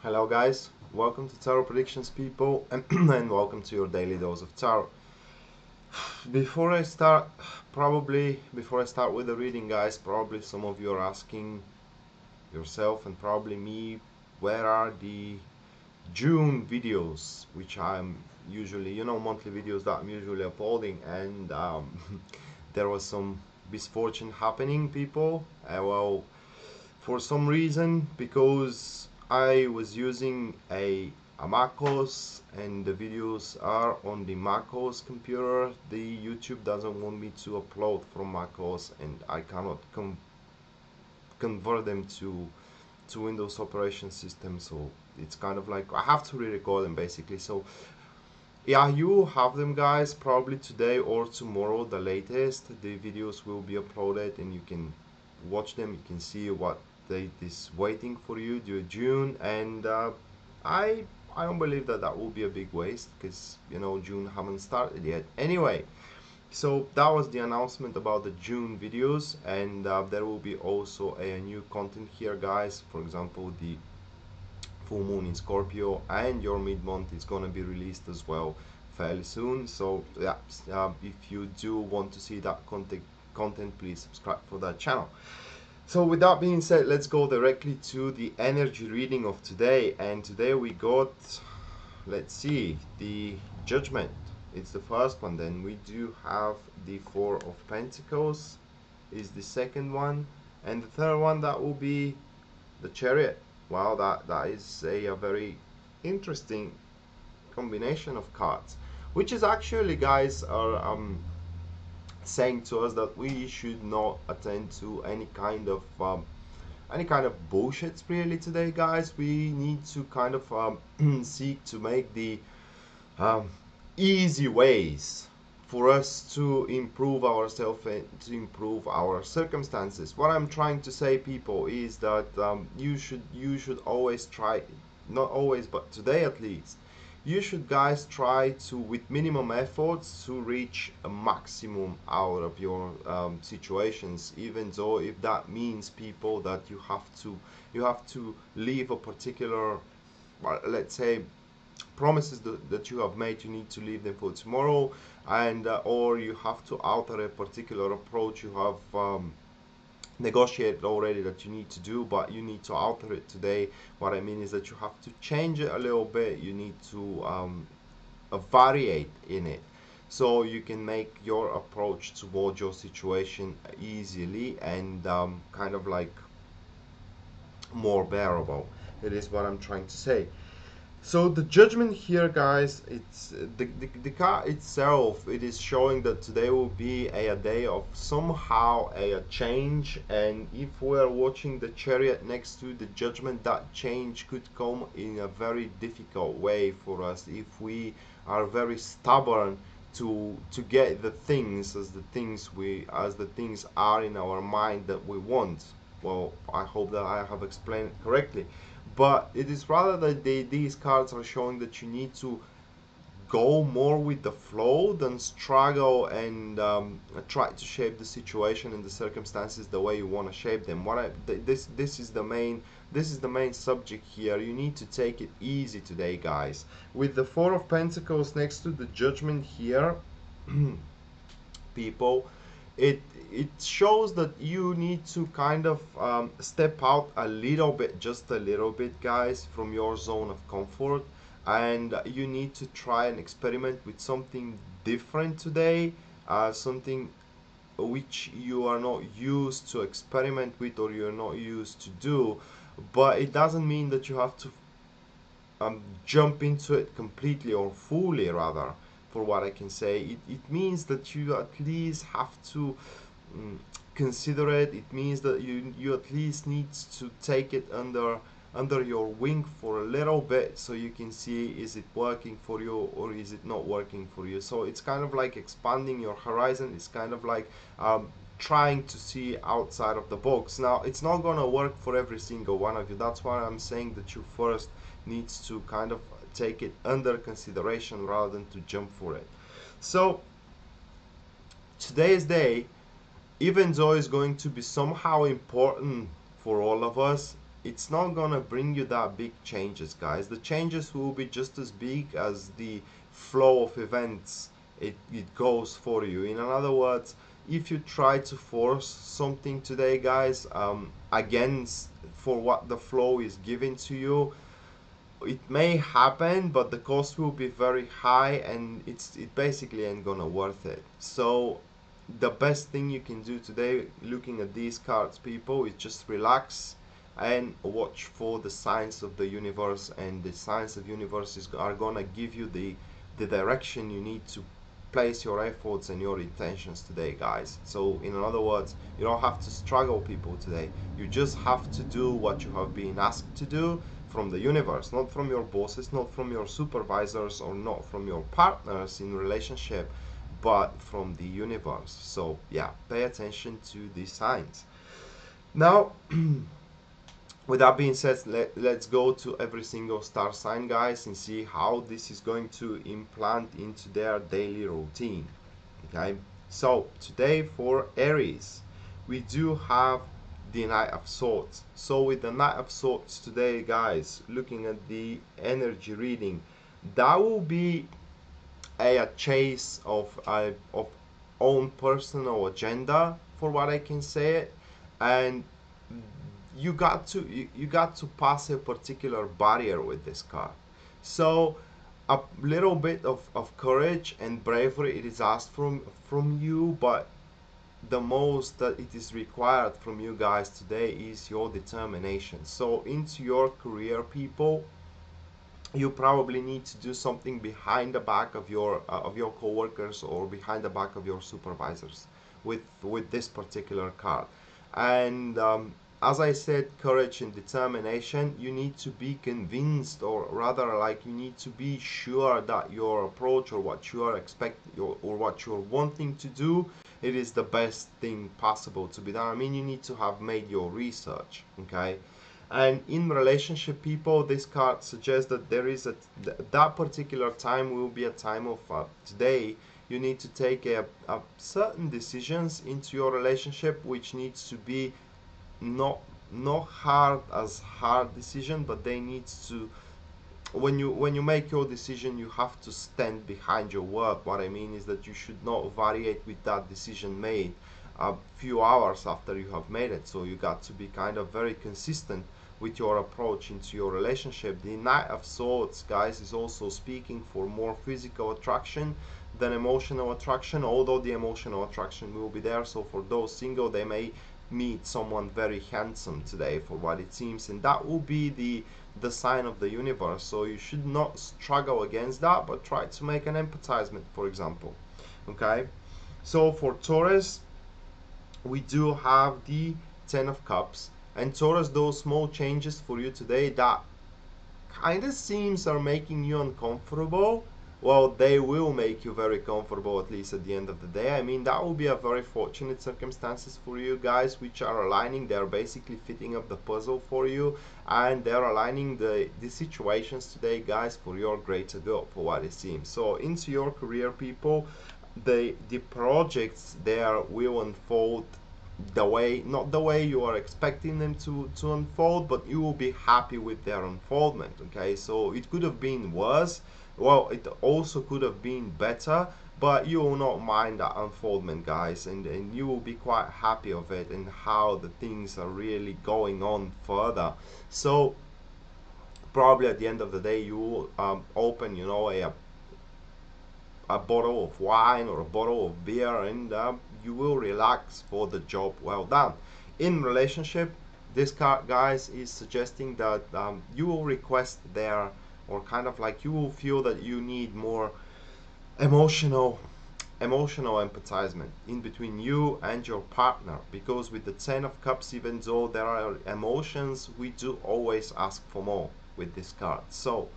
Hello guys, welcome to Tarot Predictions people and welcome to your daily dose of tarot. Before I start, before I start with the reading guys, probably some of you are asking yourself and probably me, where are the June videos, which I'm usually, monthly videos that I'm usually uploading, and there was some misfortune happening people. Well, for some reason, because I was using a MacOS and the videos are on the MacOS computer, the YouTube doesn't want me to upload from MacOS and I cannot convert them to Windows operation system, so it's kind of like I have to re-record them basically. So yeah, you have them guys probably today or tomorrow the latest. The videos will be uploaded and you can watch them, you can see what date is waiting for you due June. And I I don't believe that that will be a big waste because June haven't started yet anyway. So that was the announcement about the June videos, and there will be also a new content here guys. For example, the full moon in Scorpio and your mid-month is going to be released as well fairly soon. So yeah, if you do want to see that content, please subscribe for that channel. So with that being said, let's go directly to the energy reading of today. And today we got, let's see, the Judgment. It's the first one. Then we do have the Four of Pentacles is the second one, and the third one, that will be the Chariot. Wow, that is a very interesting combination of cards, which is actually guys are saying to us that we should not attend to any kind of bullshits really today guys. We need to kind of seek to make the um, easy ways for us to improve ourselves and to improve our circumstances. What I'm trying to say people is that you should always try, not always but today at least, you should guys try to with minimum efforts to reach a maximum out of your situations, even though if that means people that you have to leave a particular, let's say, promises that you have made, you need to leave them for tomorrow, and or you have to alter a particular approach you have negotiated already that you need to do, but you need to alter it today. What I mean is that you have to change it a little bit, you need to variate in it, so you can make your approach towards your situation easily and kind of like more bearable. It is what I'm trying to say. So the Judgment here guys, it's the card itself, it is showing that today will be a day of somehow a change, and if we are watching the Chariot next to the Judgment, that change could come in a very difficult way for us if we are very stubborn to get the things as the things are in our mind that we want. Well, I hope that I have explained it correctly, but it is rather that these cards are showing that you need to go more with the flow than struggle and try to shape the situation and the circumstances the way you want to shape them. This is the main subject here. You need to take it easy today guys. With the Four of Pentacles next to the Judgment here people, it shows that you need to kind of step out a little bit, just a little bit guys, from your zone of comfort, and you need to try and experiment with something different today, something which you are not used to experiment with or you're not used to do. But it doesn't mean that you have to jump into it completely or fully, rather, for what I can say. It means that you at least have to consider it. It means that you at least need to take it under your wing for a little bit, so you can see, is it working for you or is it not working for you. So it's kind of like expanding your horizon. It's kind of like trying to see outside of the box. Now it's not gonna work for every single one of you. That's why I'm saying that you first needs to kind of take it under consideration rather than to jump for it. So today's day, even though it's going to be somehow important for all of us, it's not gonna bring you that big changes, guys. The changes will be just as big as the flow of events it goes for you. In other words, if you try to force something today, guys, against for what the flow is giving to you, it may happen, but the cost will be very high, and it basically ain't gonna worth it. So the best thing you can do today, looking at these cards, people, is just relax and watch for the signs of the universe, and the signs of universe are gonna give you the direction you need to place your efforts and your intentions today, guys. So in other words, you don't have to struggle, people, today. You just have to do what you have been asked to do from the universe, not from your bosses, not from your supervisors, or not from your partners in relationship, but from the universe. So yeah, pay attention to these signs. Now, with that being said, let's go to every single star sign, guys, and see how this is going to implant into their daily routine. Okay, so today for Aries, we do have the Knight of Swords. So with the Knight of Swords today, guys, looking at the energy reading, that will be a chase of own personal agenda, for what I can say it, and you got to pass a particular barrier with this card. So a little bit of courage and bravery it is asked from you, but the most that it is required from you guys today is your determination. So into your career, people, you probably need to do something behind the back of your coworkers, or behind the back of your supervisors with this particular card. And as I said, courage and determination, you need to be convinced, or rather, like, you need to be sure that your approach, or what you are expecting, or what you're wanting to do, it is the best thing possible to be done. I mean, you need to have made your research, okay? And in relationship, people, this card suggests that there is that particular time will be a time of today. You need to take a certain decisions into your relationship, which needs to be not hard as hard decision, but they need to, when you make your decision, you have to stand behind your word. What I mean is that you should not variate with that decision made a few hours after you have made it. So you got to be kind of very consistent with your approach into your relationship. The Knight of Swords, guys, is also speaking for more physical attraction than emotional attraction, although the emotional attraction will be there. So for those single, they may meet someone very handsome today, for what it seems, and that will be the sign of the universe. So you should not struggle against that, but try to make an empathizement, for example. Okay, so for Taurus, we do have the Ten of Cups, and Taurus, those small changes for you today that kind of seems are making you uncomfortable, well, they will make you very comfortable, at least at the end of the day. I mean, that will be a very fortunate circumstances for you guys, which are aligning. They're basically fitting up the puzzle for you, and they're aligning the situations today, guys, for your greater good, for what it seems. So into your career, people, the projects there will unfold the way, not the way you are expecting them to unfold, but you will be happy with their unfoldment. Okay, so it could have been worse, well, it also could have been better, but you will not mind that unfoldment, guys, and you will be quite happy of it and how the things are really going on further. So probably at the end of the day, you will open, you know, a bottle of wine or a bottle of beer, and you will relax for the job well done. In relationship, this card, guys, is suggesting that you will request there, or kind of like you will feel that you need more emotional empathizement in between you and your partner, because with the Ten of Cups, even though there are emotions, we do always ask for more with this card. So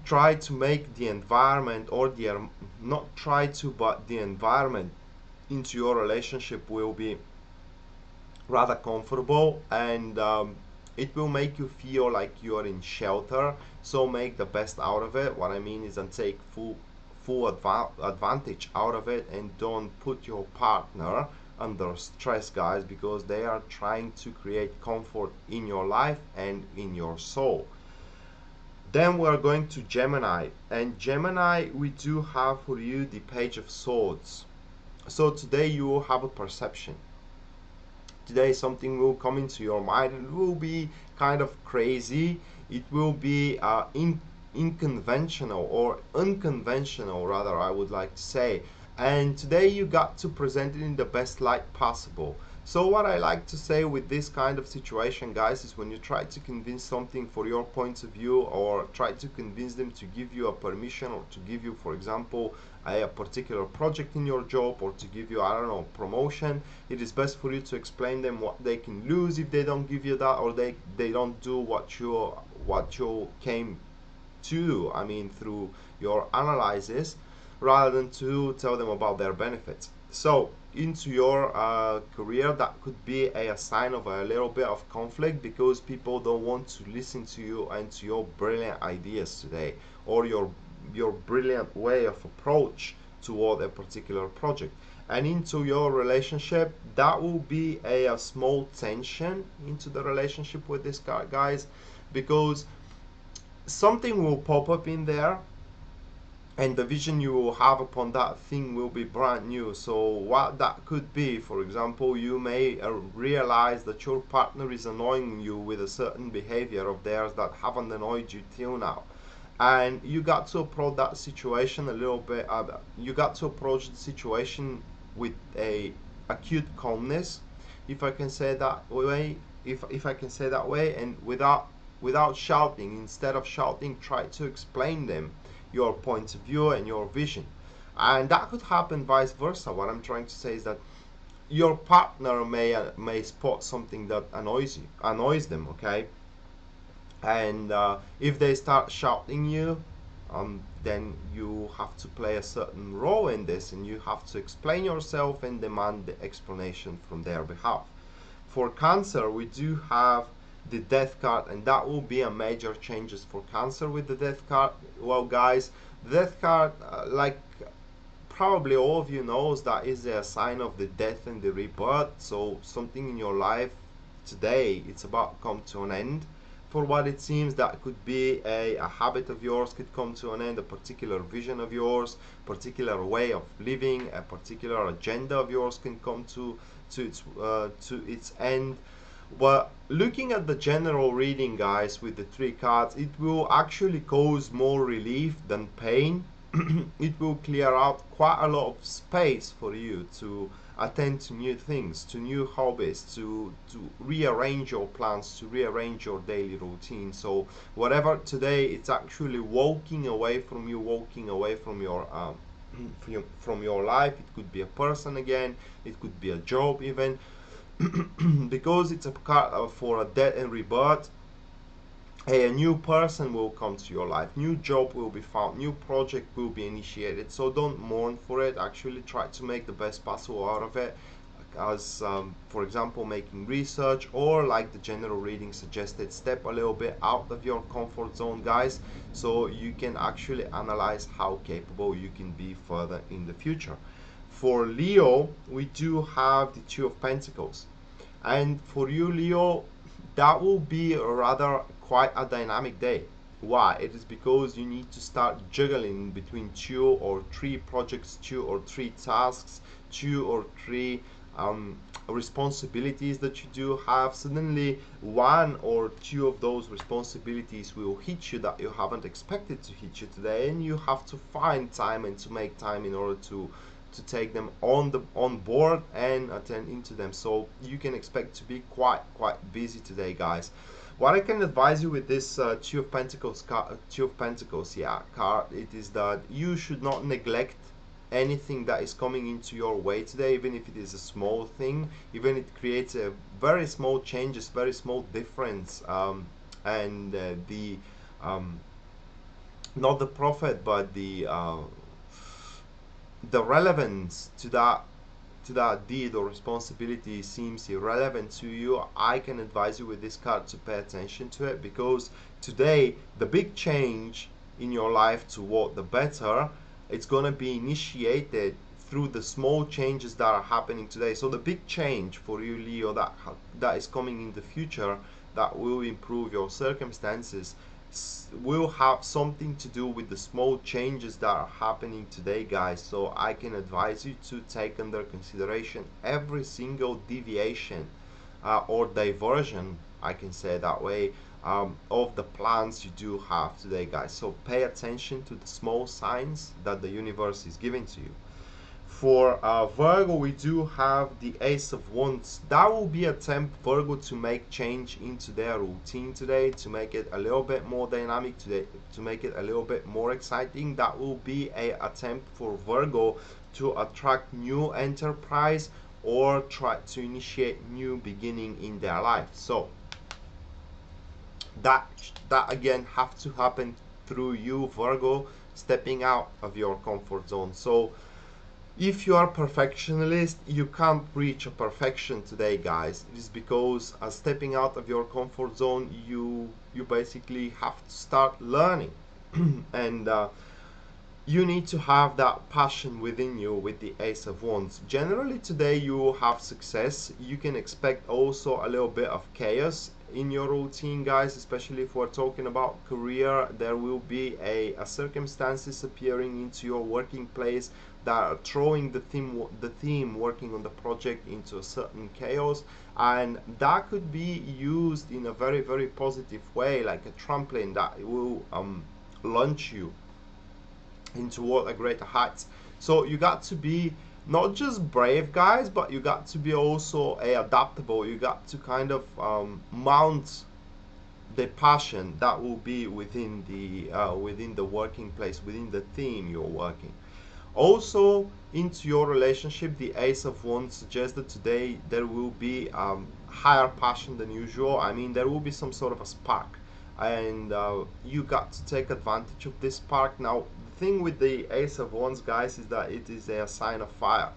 try to make the environment, or the not try to, but the environment into your relationship will be rather comfortable, and it will make you feel like you're in shelter. So make the best out of it. What I mean is, and take full advantage out of it, and don't put your partner under stress, guys, because they are trying to create comfort in your life and in your soul. Then we are going to Gemini, and Gemini, we do have for you the Page of Swords. So today you will have a perception. Today something will come into your mind. It will be kind of crazy. It will be unconventional, or unconventional rather, I would like to say. And today you got to present it in the best light possible. So what I like to say with this kind of situation, guys, is when you try to convince something for your point of view, or try to convince them to give you a permission, or to give you, for example, a particular project in your job, or to give you, I don't know, promotion, it is best for you to explain them what they can lose if they don't give you that, or they don't do what you came to do, I mean, through your analysis, rather than to tell them about their benefits. So into your career, that could be a sign of a little bit of conflict, because people don't want to listen to you and to your brilliant ideas today, or your brilliant way of approach toward a particular project. And into your relationship, that will be a small tension into the relationship with this guy, guys, because something will pop up in there, and the vision you will have upon that thing will be brand new. So what that could be, for example, you may realize that your partner is annoying you with a certain behavior of theirs that haven't annoyed you till now, and you got to approach that situation a little bit, you got to approach the situation with a acute calmness, if I can say that way, if I can say that way, and without shouting. Instead of shouting, try to explain them your point of view and your vision. And that could happen vice versa. What I'm trying to say is that your partner may spot something that annoys them, okay, and if they start shouting you, then you have to play a certain role in this, and you have to explain yourself and demand the explanation from their behalf. For Cancer, we do have the Death card, and that will be a major changes for Cancer with the Death card. Well, guys, the Death card, like probably all of you knows, that is a sign of the death and the rebirth. So something in your life today, it's about to come to an end. For what it seems, that could be a habit of yours could come to an end, a particular vision of yours, particular way of living, a particular agenda of yours can come to its end. But looking at the general reading, guys, with the three cards, it will actually cause more relief than pain. It will clear out quite a lot of space for you to attend to new things, to new hobbies, to rearrange your plans, to rearrange your daily routine. So whatever today, it's actually walking away from you, walking away from your from your life. It could be a person again, it could be a job even. Because it's a card for a death and rebirth, a new person will come to your life, new job will be found, new project will be initiated. So don't mourn for it, actually try to make the best possible out of it, as for example, making research, or like the general reading suggested, step a little bit out of your comfort zone, guys, so you can actually analyze how capable you can be further in the future. For Leo, we do have the Two of Pentacles, and for you, Leo, that will be rather quite a dynamic day. Why? It is because you need to start juggling between 2 or 3 projects, 2 or 3 tasks, 2 or 3 responsibilities that you do have. Suddenly 1 or 2 of those responsibilities will hit you that you haven't expected to hit you today, and you have to find time and to make time in order to take them on board and attend into them. So you can expect to be quite busy today, guys. What I can advise you with this Two of Pentacles card, it is that you should not neglect anything that is coming into your way today, even if it is a small thing, even if it creates a very small changes, very small difference, and not the profit, but the relevance to that deed or responsibility seems irrelevant to you. I can advise you with this card to pay attention to it, because today the big change in your life toward the better, it's going to be initiated through the small changes that are happening today. So the big change for you, Leo, that is coming in the future, that will improve your circumstances, will have something to do with the small changes that are happening today, guys. So I can advise you to take under consideration every single deviation or diversion, I can say that way, of the plans you do have today, guys. So pay attention to the small signs that the universe is giving to you. For Virgo, we do have the Ace of Wands. That will be attempt Virgo to make change into their routine today, to make it a little bit more dynamic today, to make it a little bit more exciting. That will be a attempt for Virgo to attract new enterprise or try to initiate new beginning in their life. So that again have to happen through you, Virgo, stepping out of your comfort zone. So if you are perfectionist, you can't reach a perfection today, guys. It is because stepping out of your comfort zone, you basically have to start learning and you need to have that passion within you with the Ace of Wands. Generally today you will have success. You can expect also a little bit of chaos in your routine, guys, especially if we're talking about career. There will be a circumstances appearing into your working place that are throwing the theme working on the project into a certain chaos, and that could be used in a very, very positive way, like a trampoline that will launch you into what a greater heights. So you got to be not just brave, guys, but you got to be also adaptable. You got to kind of mount the passion that will be within the working place, within the theme you're working. Also, into your relationship, the Ace of Wands suggests that today there will be higher passion than usual. I mean, there will be some sort of a spark, and you got to take advantage of this spark. Now, the thing with the Ace of Wands, guys, is that it is a sign of fire.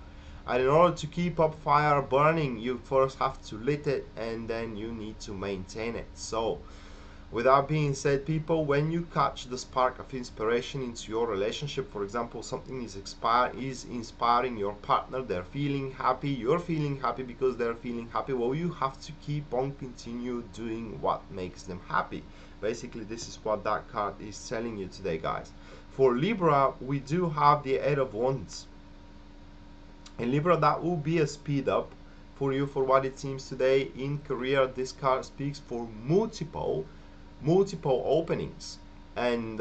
And in order to keep up fire burning, you first have to lit it, and then you need to maintain it. So, with that being said, people, when you catch the spark of inspiration into your relationship, for example, something is inspiring your partner, they're feeling happy, you're feeling happy because they're feeling happy, well, you have to keep on continue doing what makes them happy. Basically, this is what that card is telling you today, guys. For Libra, we do have the Eight of Wands. In Libra, that will be a speed up for you. For what it seems today in career, this card speaks for multiple openings, and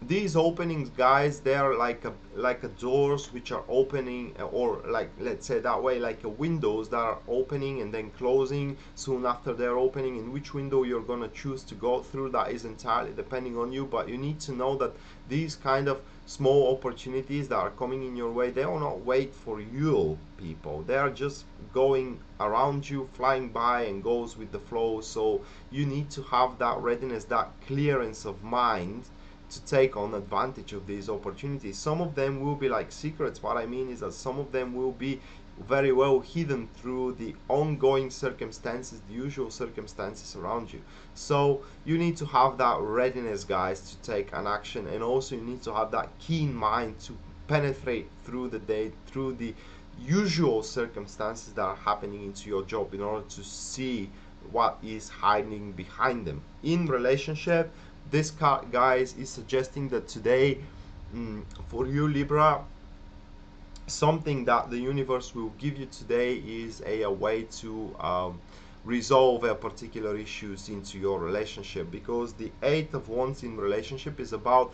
these openings, guys, they are like a doors which are opening, or like, let's say that way, like a windows that are opening and then closing soon after they're opening. In which window you're gonna choose to go through, that is entirely depending on you, but you need to know that these kind of small opportunities that are coming in your way, they will not wait for you, people. They are just going around you, flying by, and goes with the flow. So you need to have that readiness, that clearance of mind to take on advantage of these opportunities. Some of them will be like secrets. What I mean is that some of them will be very well hidden through the ongoing circumstances, the usual circumstances around you. So you need to have that readiness, guys, to take an action, and also you need to have that keen mind to penetrate through the day, through the usual circumstances that are happening into your job, in order to see what is hiding behind them. In relationship, this card, guys, is suggesting that today, for you, Libra, something that the universe will give you today is a way to resolve a particular issues into your relationship, because the Eight of Wands in relationship is about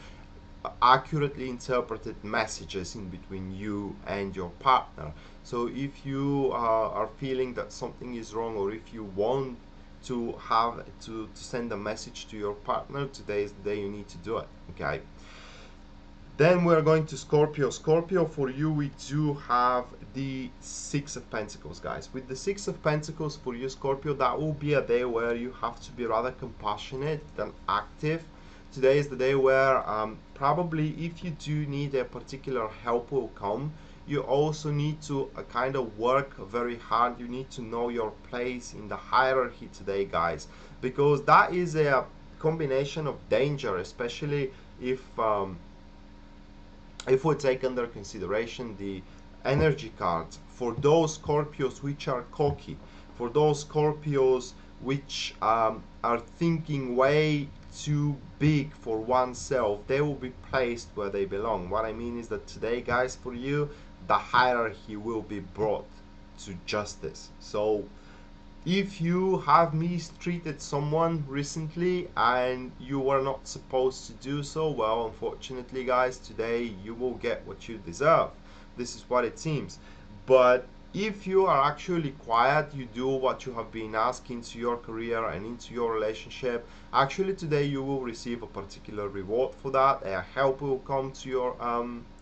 accurately interpreted messages in between you and your partner. So if you are feeling that something is wrong, or if you want to have to send a message to your partner, today is the day you need to do it. Okay, then we're going to Scorpio. Scorpio, for you, we do have the Six of Pentacles, guys. With the Six of Pentacles for you, Scorpio, that will be a day where you have to be rather compassionate than active. Today is the day where probably if you do need a particular help will come. You also need to kind of work very hard. You need to know your place in the hierarchy today, guys, because that is a combination of danger, especially if we take under consideration the energy cards for those Scorpios which are cocky, for those Scorpios which are thinking way too big for oneself. They will be placed where they belong. What I mean is that today, guys, for you, the hierarchy will be brought to justice. So if you have mistreated someone recently and you were not supposed to do so, well, unfortunately, guys, today you will get what you deserve. This is what it seems. But if you are actually quiet, you do what you have been asked into your career and into your relationship, actually today you will receive a particular reward for that. A help will come to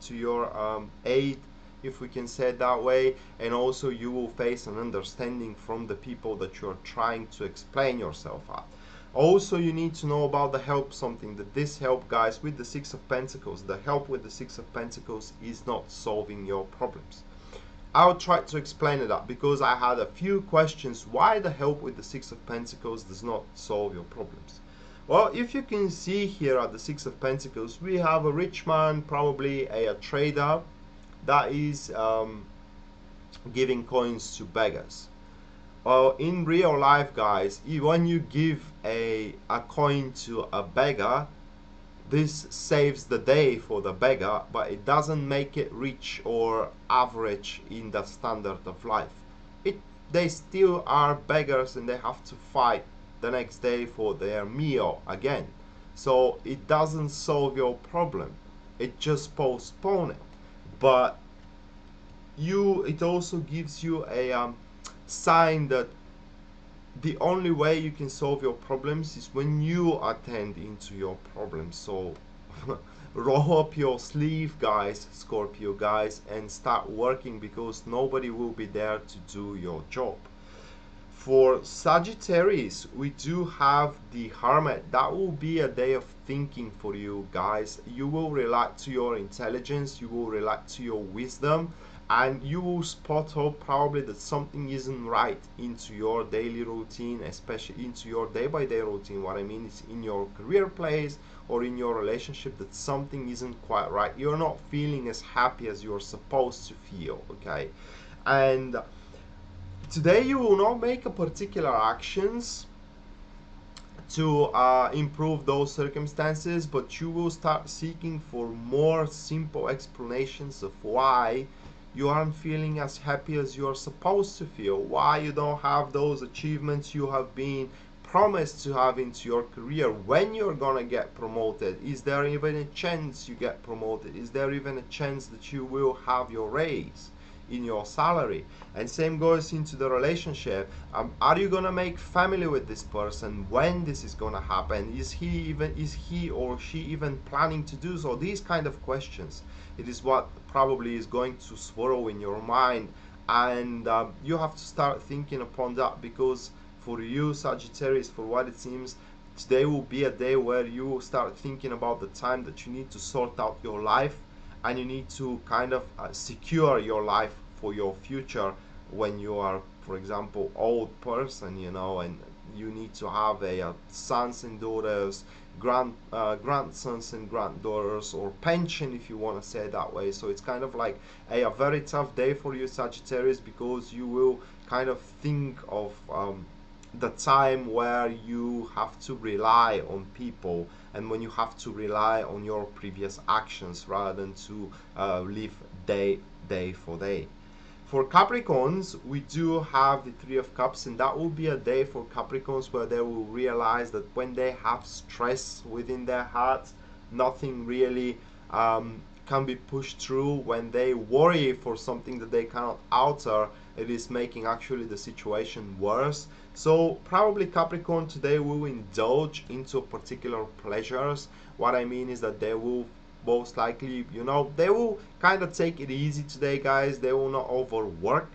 your aid, if we can say it that way, and also you will face an understanding from the people that you're trying to explain yourself at. Also, you need to know about the help, something that this help, guys, with the Six of Pentacles, the help with the Six of Pentacles is not solving your problems. I'll try to explain it up because I had a few questions why the help with the Six of Pentacles does not solve your problems. Well, if you can see here at the Six of Pentacles, we have a rich man, probably a trader, that is giving coins to beggars. In real life, guys, when you give a coin to a beggar, this saves the day for the beggar, but it doesn't make it rich or average in the standard of life. They still are beggars and they have to fight the next day for their meal again. So it doesn't solve your problem. It just postpones it. But it also gives you a sign that the only way you can solve your problems is when you attend into your problems. So roll up your sleeve, guys, Scorpio guys, and start working, because nobody will be there to do your job. For Sagittarius, we do have the Hermit. That will be a day of thinking for you, guys. You will rely to your intelligence, you will rely to your wisdom, and you will spot out probably that something isn't right into your daily routine, especially into your day-by-day routine. What I mean is in your career place or in your relationship, that something isn't quite right. You're not feeling as happy as you're supposed to feel, okay? And today you will not make a particular actions to improve those circumstances, but you will start seeking for more simple explanations of why you aren't feeling as happy as you're supposed to feel, why you don't have those achievements you have been promised to have into your career, when you're gonna get promoted. Is there even a chance you get promoted? Is there even a chance that you will have your raise in your salary? And same goes into the relationship. Are you gonna make family with this person? When this is gonna happen? Is he or she even planning to do so? These kind of questions, it is what probably is going to swirl in your mind, and you have to start thinking upon that, because for you, Sagittarius, for what it seems, today will be a day where you will start thinking about the time that you need to sort out your life, and you need to kind of secure your life for your future when you are, for example, old person, you know, and you need to have a sons and daughters, grandsons and granddaughters, or pension, if you want to say it that way. So it's kind of like a very tough day for you, Sagittarius, because you will kind of think of the time where you have to rely on people, and when you have to rely on your previous actions rather than to live day for day. For Capricorns, we do have the Three of Cups, and that will be a day for Capricorns where they will realize that when they have stress within their hearts, nothing really can be pushed through. When they worry for something that they cannot alter, it is making actually the situation worse. So probably Capricorn today will indulge into particular pleasures. What I mean is that they will most likely, you know, they will kind of take it easy today, guys. They will not overwork,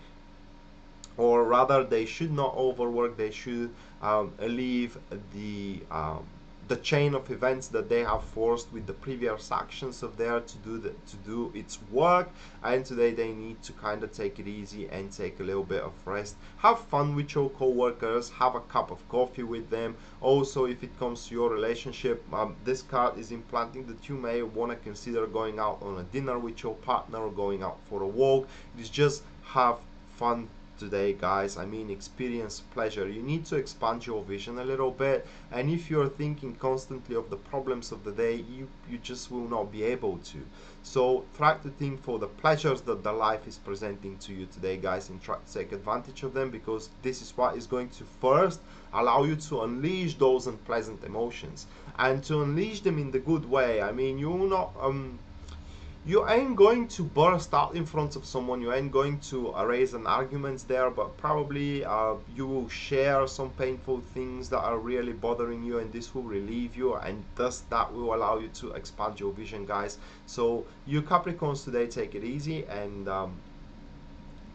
or rather they should not overwork. They should leave the chain of events that they have forced with the previous actions of theirs to do its work, and today they need to kind of take it easy and take a little bit of rest. Have fun with your co-workers, have a cup of coffee with them. Also, if it comes to your relationship, this card is implanting that you may want to consider going out on a dinner with your partner or going out for a walk. It is just have fun today, guys. I mean, experience pleasure. You need to expand your vision a little bit, and if you're thinking constantly of the problems of the day, you just will not be able to. So try to think for the pleasures that the life is presenting to you today, guys, and try to take advantage of them, because this is what is going to first allow you to unleash those unpleasant emotions, and to unleash them in the good way. I mean, you will not you ain't going to burst out in front of someone, you ain't going to raise an argument there, but probably you will share some painful things that are really bothering you, and this will relieve you, and thus that will allow you to expand your vision, guys. So you Capricorns today, take it easy and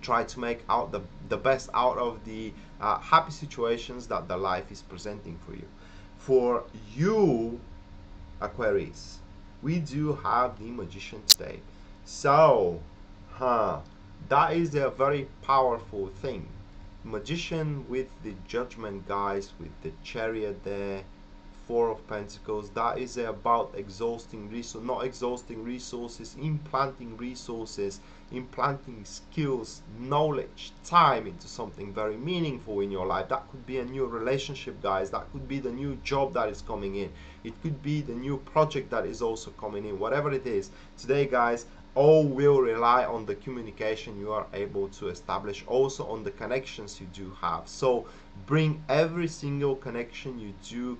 try to make out the best out of the happy situations that the life is presenting for you. For you Aquarius, we do have the Magician today. So that is a very powerful thing. Magician with the Judgment, guys, with the Chariot there, Four of Pentacles. That is about exhausting resources, not exhausting resources, implanting resources, implanting skills, knowledge, time into something very meaningful in your life. That could be a new relationship, guys. That could be the new job that is coming in. It could be the new project that is also coming in. Whatever it is today, guys, all will rely on the communication you are able to establish, also on the connections you do have. So bring every single connection you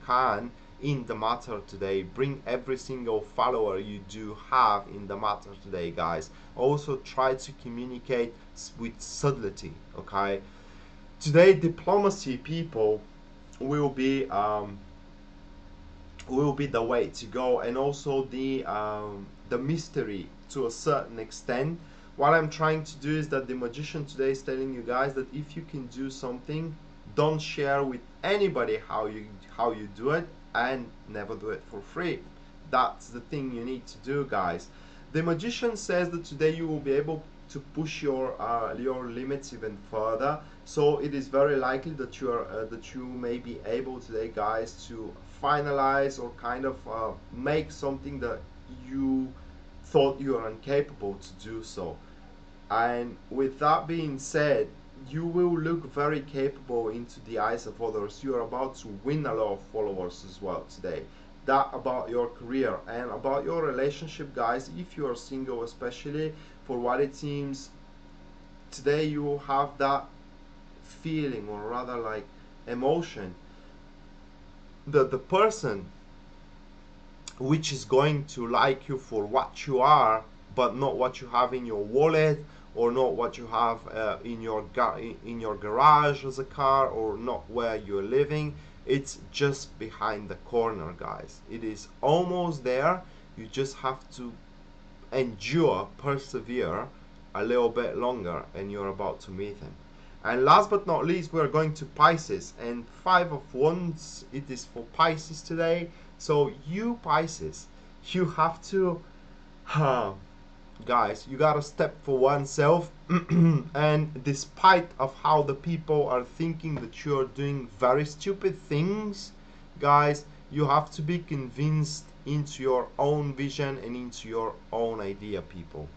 can in the matter today. Bring every single follower you do have in the matter today, guys. Also try to communicate with subtlety, okay? Today diplomacy, people, will be the way to go, and also the mystery to a certain extent. What I'm trying to do is that the Magician today is telling you guys that if you can do something, don't share with anybody how you do it, and never do it for free. That's the thing you need to do, guys. The Magician says that today you will be able to push your limits even further. So it is very likely that you may be able today, guys, to finalize or kind of make something that you thought you are incapable to do so. And with that being said, you will look very capable into the eyes of others. You are about to win a lot of followers as well today. That about your career and about your relationship, guys. If you are single, especially, for what it seems today, you will have that feeling, or rather like emotion, that the person which is going to like you for what you are, but not what you have in your wallet, or not what you have in your garage as a car, or not where you're living. It's just behind the corner, guys. It is almost there. You just have to endure, persevere a little bit longer, and you're about to meet him. And last but not least, we're going to Pisces, and Five of Wands, it is for Pisces today. So you Pisces, you have to guys, you gotta step for oneself and despite of how the people are thinking that you're doing very stupid things, guys, you have to be convinced into your own vision and into your own idea, people.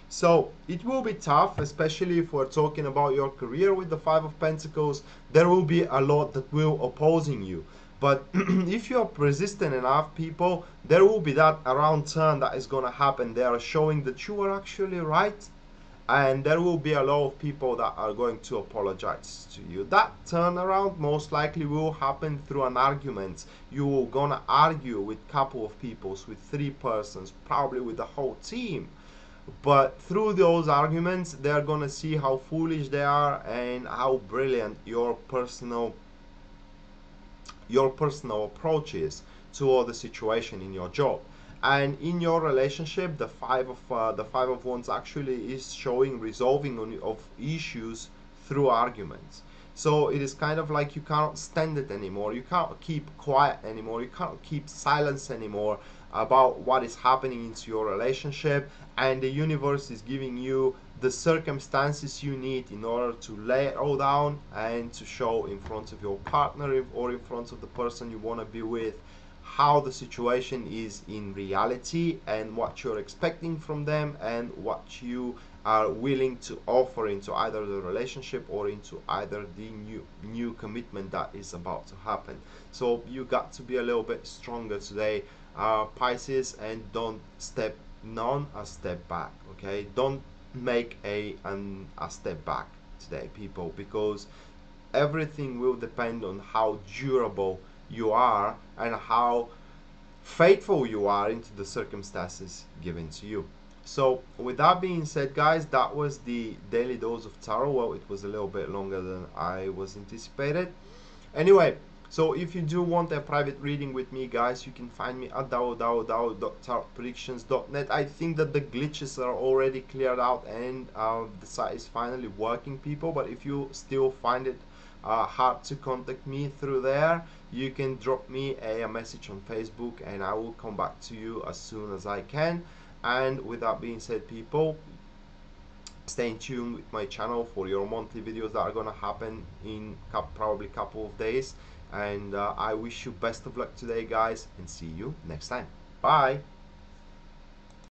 So it will be tough, especially if we're talking about your career with the Five of Pentacles. There will be a lot that will opposing you. But if you're persistent enough, people, there will be that around turn that is going to happen. They are showing that you are actually right. And there will be a lot of people that are going to apologize to you. That turnaround most likely will happen through an argument. You're going to argue with a couple of people, with 3 persons, probably with the whole team. But through those arguments, they're going to see how foolish they are and how brilliant your personal approach is to the situation in your job. And in your relationship, the Five of Wands actually is showing resolving of issues through arguments. So it is kind of like you can't stand it anymore, you can't keep quiet anymore, you can't keep silence anymore about what is happening into your relationship, and the universe is giving you the circumstances you need in order to lay it all down and to show in front of your partner or in front of the person you want to be with how the situation is in reality and what you're expecting from them and what you are willing to offer into either the relationship or into either the new commitment that is about to happen. So you got to be a little bit stronger today, Pisces, and don't step none a step back. Okay, don't make a step back today, people, because everything will depend on how durable you are and how faithful you are into the circumstances given to you. So with that being said, guys, that was the daily dose of tarot. Well, it was a little bit longer than I was anticipated. Anyway, so if you do want a private reading with me, guys, you can find me at www.tarotpredictions.net. I think that the glitches are already cleared out and the site is finally working, people. But if you still find it hard to contact me through there, you can drop me a message on Facebook and I will come back to you as soon as I can. And with that being said, people, stay in tune with my channel for your monthly videos that are gonna happen in probably a couple of days. And I wish you best of luck today, guys, and see you next time. Bye.